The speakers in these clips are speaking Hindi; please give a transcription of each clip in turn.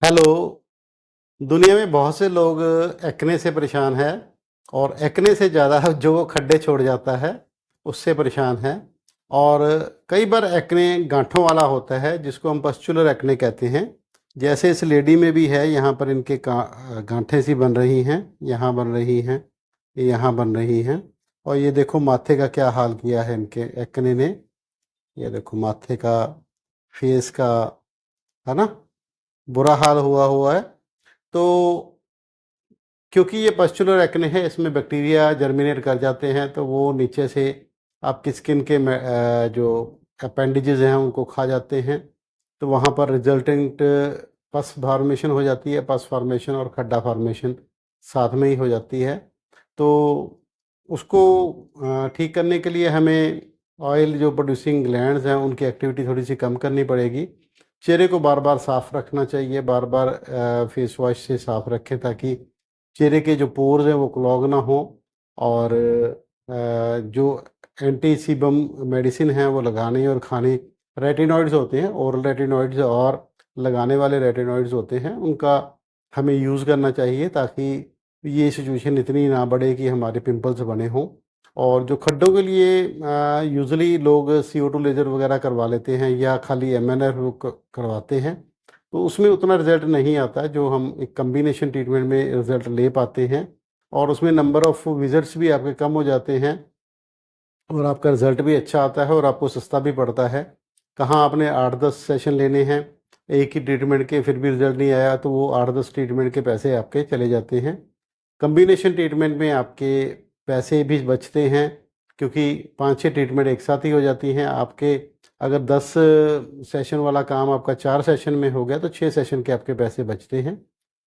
हेलो। दुनिया में बहुत से लोग एक्ने से परेशान हैं और एक्ने से ज़्यादा जो वो खड्डे छोड़ जाता है उससे परेशान है। और कई बार एक्ने गांठों वाला होता है जिसको हम पस्चुलर एक्ने कहते हैं। जैसे इस लेडी में भी है, यहाँ पर इनके गांठें सी बन रही हैं, यहाँ बन रही हैं, यहाँ बन रही हैं। और ये देखो माथे का क्या हाल किया है इनके एक्ने ने। ये देखो माथे का, फेस का, है ना, बुरा हाल हुआ है। तो क्योंकि ये पस्चुलर एक्ने है, इसमें बैक्टीरिया जर्मिनेट कर जाते हैं, तो वो नीचे से आपकी स्किन के जो अपेंडिजेज हैं उनको खा जाते हैं। तो वहाँ पर रिजल्टेंट पस फॉर्मेशन हो जाती है। पस फॉर्मेशन और खड्डा फॉर्मेशन साथ में ही हो जाती है। तो उसको ठीक करने के लिए हमें ऑयल जो प्रोड्यूसिंग ग्लैंड्स हैं उनकी एक्टिविटी थोड़ी सी कम करनी पड़ेगी। चेहरे को बार बार साफ़ रखना चाहिए, बार बार फेस वॉश से साफ़ रखें ताकि चेहरे के जो पोर्स हैं वो क्लॉग ना हो। और जो एंटी सीबम मेडिसिन है वो लगानी और खानी। रेटिनॉइड्स होते हैं, ओरल रेटिनॉइड्स और लगाने वाले रेटिनॉइड्स होते हैं, उनका हमें यूज़ करना चाहिए ताकि ये सिचुएशन इतनी ना बढ़े कि हमारे पिंपल्स बने हों। और जो खड्डों के लिए यूजुअली लोग CO2 लेज़र वगैरह करवा लेते हैं या खाली MNF करवाते हैं, तो उसमें उतना रिज़ल्ट नहीं आता जो हम एक कम्बिनेशन ट्रीटमेंट में रिज़ल्ट ले पाते हैं। और उसमें नंबर ऑफ़ विज़िट्स भी आपके कम हो जाते हैं और आपका रिज़ल्ट भी अच्छा आता है और आपको सस्ता भी पड़ता है। कहाँ आपने 8-10 सेशन लेने हैं एक ही ट्रीटमेंट के, फिर भी रिज़ल्ट नहीं आया, तो वो 8-10 ट्रीटमेंट के पैसे आपके चले जाते हैं। कम्बिनेशन ट्रीटमेंट में आपके पैसे भी बचते हैं क्योंकि 5-6 ट्रीटमेंट एक साथ ही हो जाती हैं आपके। अगर 10 सेशन वाला काम आपका 4 सेशन में हो गया तो 6 सेशन के आपके पैसे बचते हैं।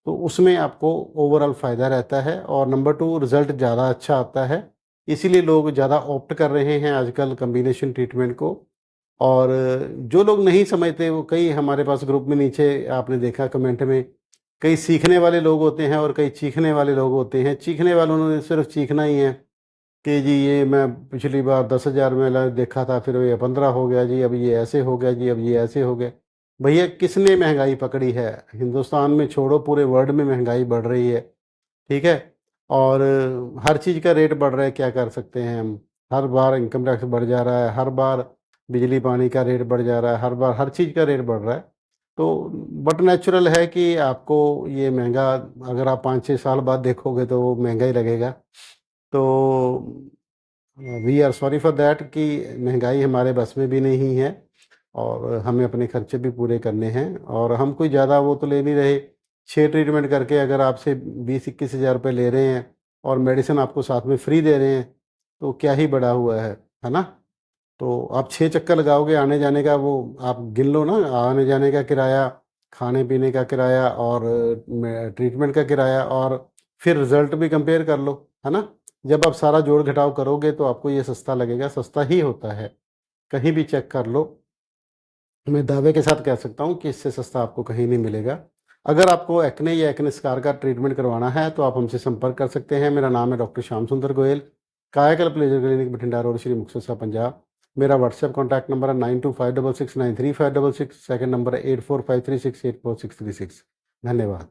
तो उसमें आपको ओवरऑल फ़ायदा रहता है और नंबर 2 रिज़ल्ट ज़्यादा अच्छा आता है। इसीलिए लोग ज़्यादा ऑप्ट कर रहे हैं आजकल कम्बिनेशन ट्रीटमेंट को। और जो लोग नहीं समझते वो कई हमारे पास ग्रुप में नीचे आपने देखा कमेंट में, कई सीखने वाले लोग होते हैं और कई चीखने वाले लोग होते हैं। चीखने वालों ने सिर्फ चीखना ही है कि जी ये मैं पिछली बार 10,000 में देखा था, फिर ये 15 हो गया जी, अब ये ऐसे हो गया जी, अब ये ऐसे हो गया। भैया किसने महंगाई पकड़ी है? हिंदुस्तान में छोड़ो, पूरे वर्ल्ड में महंगाई बढ़ रही है, ठीक है? और हर चीज़ का रेट बढ़ रहा है, क्या कर सकते हैं हम? हर बार इनकम टैक्स बढ़ जा रहा है, हर बार बिजली पानी का रेट बढ़ जा रहा है, हर बार हर चीज़ का रेट बढ़ रहा है। तो बट नेचुरल है कि आपको ये महँगा, अगर आप 5-6 साल बाद देखोगे तो वो महँगा ही लगेगा। तो we are sorry for that कि महँगाई हमारे बस में भी नहीं है और हमें अपने खर्चे भी पूरे करने हैं। और हम कोई ज़्यादा वो तो ले नहीं रहे। 6 ट्रीटमेंट करके अगर आपसे 20-21 हज़ार रुपये ले रहे हैं और मेडिसिन आपको साथ में फ्री दे रहे हैं, तो क्या ही बड़ा हुआ है ना? तो आप 6 चक्कर लगाओगे आने जाने का, वो आप गिन लो ना, आने जाने का किराया, खाने पीने का किराया और ट्रीटमेंट का किराया, और फिर रिज़ल्ट भी कंपेयर कर लो, है ना? जब आप सारा जोड़ घटाव करोगे तो आपको ये सस्ता लगेगा, सस्ता ही होता है। कहीं भी चेक कर लो, मैं दावे के साथ कह सकता हूँ कि इससे सस्ता आपको कहीं नहीं मिलेगा। अगर आपको एक्ने या एक्ने स्कार का ट्रीटमेंट करवाना है तो आप हमसे संपर्क कर सकते हैं। मेरा नाम है डॉक्टर श्याम सुंदर गोयल, कायाकल्प laser clinic, Bathinda road, Shri Muktsar साहब, पंजाब। मेरा व्हाट्सएप कॉन्टैक्ट नंबर है 9256693566। सेकंड नंबर है 8453684636। धन्यवाद।